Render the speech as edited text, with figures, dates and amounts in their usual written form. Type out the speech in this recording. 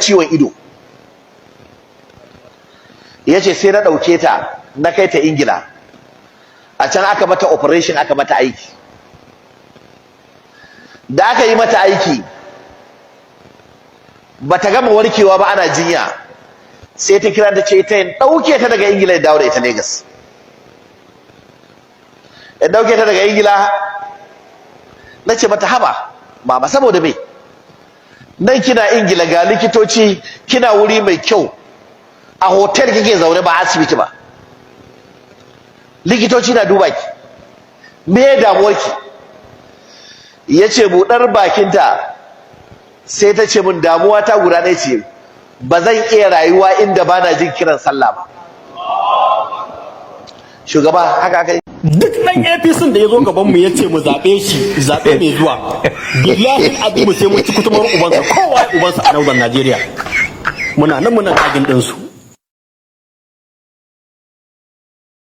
ciwon ido. Ya ce sai na ɗauke ta na kai ta Ingila, a can aka mata operation, aka mata aiki. Da aka yi mata aiki bata gama warkewa ba, ana jinya, sai ta kira ta ce ta yin ɗauke ta daga Ingila ya dawo da ita Lagos. Ya ɗauke ta daga Ingila, na ce mata haba mama, saboda me? Nan kina Ingila ga likitoci, kina wuri mai kyau, a hotel kike zaune ba asibiti ba, likitoci na duba ki, me damuwarki? Ya ce buɗar bakinta sai ta ce min damuwa ta guda ɗaya ce, ba zan iya rayuwa inda ba na jin kiran sallah ba. Shugaba haka aka yi. Duk ɗan APC da ya zo gaban mu ya ce mu zaɓe shi zaɓe mai zuwa, billahi azimu sai mun ci kutumar ubansa, kowa ubansa a nau'an Najeriya. Muna nan muna tagin ɗinsu.